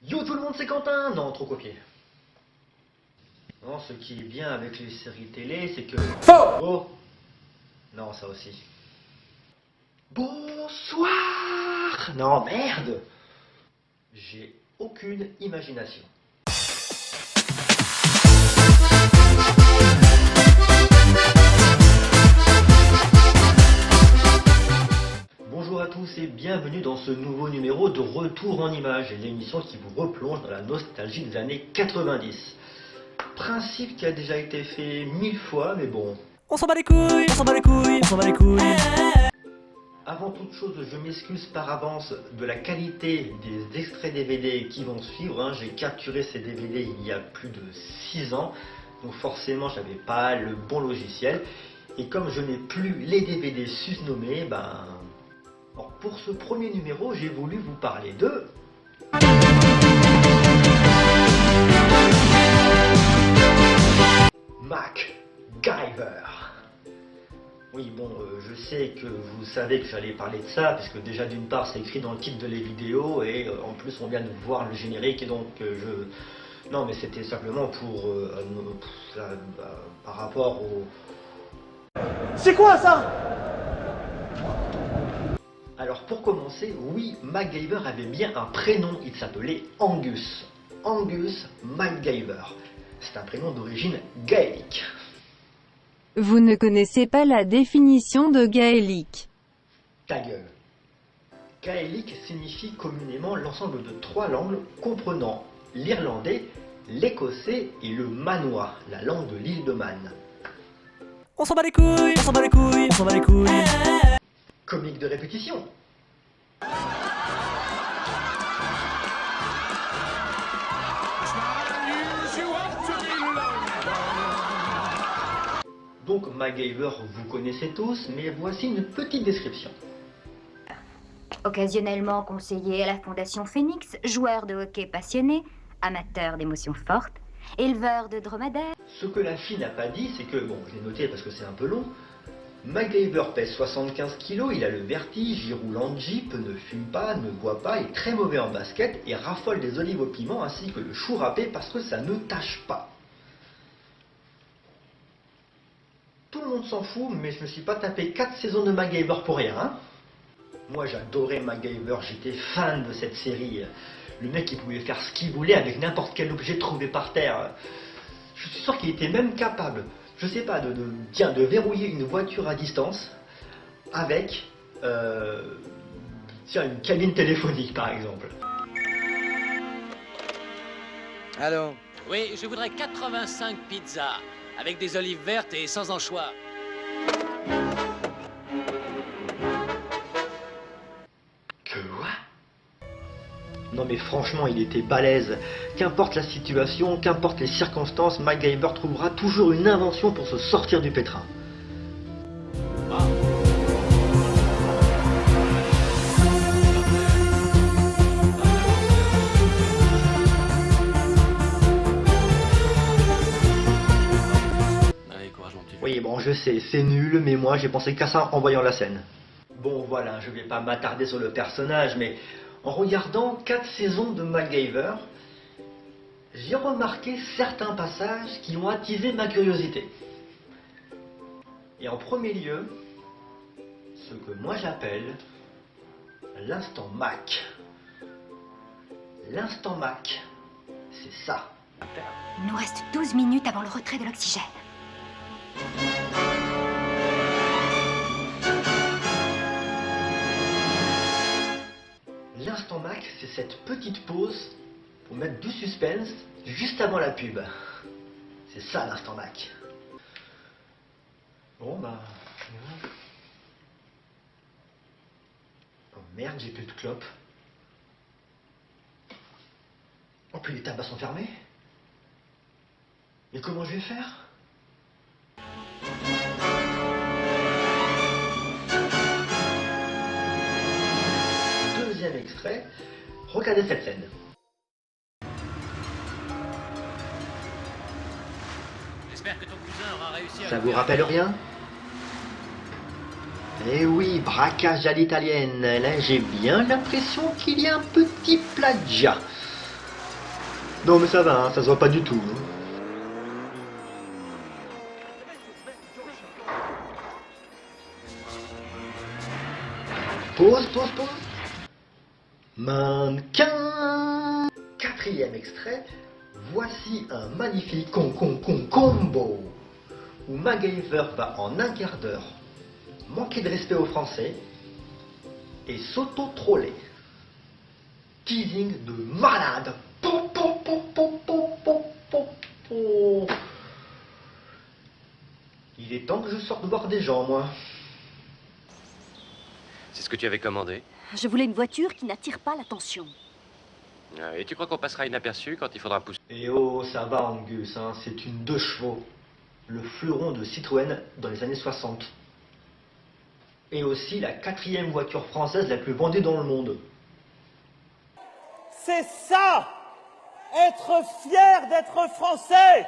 Yo tout le monde, c'est Quentin. Non, trop copié. Non, ce qui est bien avec les séries télé, c'est que... Faux. Oh. Non, ça aussi. Bonsoir. Non, merde. J'ai aucune imagination. Bonjour à tous et bienvenue dans ce nouveau numéro de Retour en Images, l'émission qui vous replonge dans la nostalgie des années 90. Principe qui a déjà été fait 1000 fois, mais bon. On s'en bat les couilles, on s'en bat les couilles, on s'en bat les couilles. Avant toute chose, je m'excuse par avance de la qualité des extraits DVD qui vont suivre. J'ai capturé ces DVD il y a plus de 6 ans, donc forcément j'avais pas le bon logiciel. Et comme je n'ai plus les DVD susnommés, alors pour ce premier numéro, j'ai voulu vous parler de... MacGyver. Oui, bon, je sais que vous savez que j'allais parler de ça, parce que déjà d'une part c'est écrit dans le titre de les vidéos, et en plus on vient de voir le générique, et donc je... Non, mais c'était simplement pour... par rapport au... C'est quoi ça? Alors pour commencer, oui, MacGyver avait bien un prénom, il s'appelait Angus. Angus MacGyver. C'est un prénom d'origine gaélique. Vous ne connaissez pas la définition de gaélique. Ta gueule. Gaélique signifie communément l'ensemble de 3 langues comprenant l'irlandais, l'écossais et le manois, la langue de l'île de Man. On s'en bat les couilles, on s'en bat les couilles, on s'en bat les couilles. Comique de répétition. Donc MacGyver, vous connaissez tous, mais voici une petite description. Occasionnellement conseiller à la Fondation Phoenix, joueur de hockey passionné, amateur d'émotions fortes, éleveur de dromadaires. Ce que la fille n'a pas dit, c'est que, bon, je l'ai noté parce que c'est un peu long, MacGyver pèse 75 kg, il a le vertige, il roule en jeep, ne fume pas, ne boit pas, est très mauvais en basket et raffole des olives au piment ainsi que le chou râpé parce que ça ne tâche pas. Tout le monde s'en fout, mais je me suis pas tapé 4 saisons de MacGyver pour rien. Hein. Moi j'adorais MacGyver, j'étais fan de cette série. Le mec il pouvait faire ce qu'il voulait avec n'importe quel objet trouvé par terre. Je suis sûr qu'il était même capable, je sais pas, de verrouiller une voiture à distance avec une cabine téléphonique par exemple. Allô? Oui, je voudrais 85 pizzas, avec des olives vertes et sans anchois. Quoi? Non mais franchement, il était balèze. Qu'importe la situation, qu'importe les circonstances, MacGyver trouvera toujours une invention pour se sortir du pétrin. Allez, courage mon petit. Oui, bon, je sais, c'est nul, mais moi j'ai pensé qu'à ça en voyant la scène. Bon, voilà, je vais pas m'attarder sur le personnage, mais en regardant 4 saisons de MacGyver, j'ai remarqué certains passages qui ont attisé ma curiosité. Et en premier lieu, ce que moi j'appelle l'instant Mac. L'instant Mac, c'est ça. Il nous reste 12 minutes avant le retrait de l'oxygène. L'instant Mac, c'est cette petite pause pour mettre du suspense juste avant la pub. C'est ça l'instant Mac. Bon oh merde, j'ai plus de clope. Oh puis les tabacs sont fermés. Et comment je vais faire? Deuxième extrait, regardez cette scène. J'espère que ton cousin aura réussi à... Ça vous rappelle rien? Eh oui, braquage à l'italienne. Là, j'ai bien l'impression qu'il y a un petit plagiat. Non mais ça va, hein, ça se voit pas du tout. Hein. Pause. Mannequin. Quatrième extrait. Voici un magnifique combo où MacGyver va en un quart d'heure manquer de respect aux Français et s'auto-troller. Teasing de malade. Il est temps que je sorte voir des gens, moi. C'est ce que tu avais commandé. Je voulais une voiture qui n'attire pas l'attention. Et tu crois qu'on passera inaperçu quand il faudra pousser? Et oh, ça va Angus, hein, c'est une 2 chevaux. Le fleuron de Citroën dans les années 60. Et aussi la 4e voiture française la plus vendue dans le monde. C'est ça! Être fier d'être français!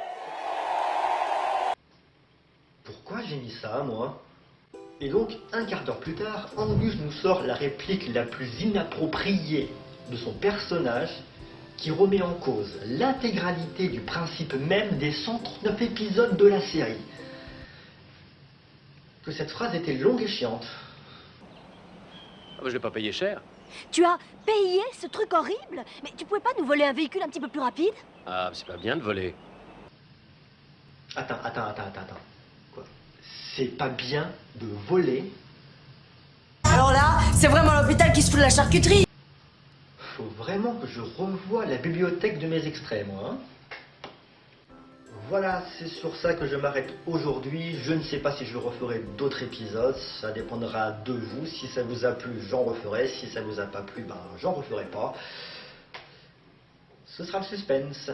Pourquoi j'ai mis ça, moi? Et donc, un quart d'heure plus tard, Angus nous sort la réplique la plus inappropriée de son personnage, qui remet en cause l'intégralité du principe même des 139 épisodes de la série. Que cette phrase était longue et chiante. Ah bah, je l'ai pas payé cher. Tu as payé ce truc horrible? Mais tu pouvais pas nous voler un véhicule un petit peu plus rapide? Ah, c'est pas bien de voler. Attends. Quoi? C'est pas bien de voler? Alors là, c'est vraiment l'hôpital qui se fout de la charcuterie. Faut vraiment que je revoie la bibliothèque de mes extraits, moi. Hein. Voilà, c'est sur ça que je m'arrête aujourd'hui. Je ne sais pas si je referai d'autres épisodes. Ça dépendra de vous. Si ça vous a plu, j'en referai. Si ça vous a pas plu, ben j'en referai pas. Ce sera le suspense.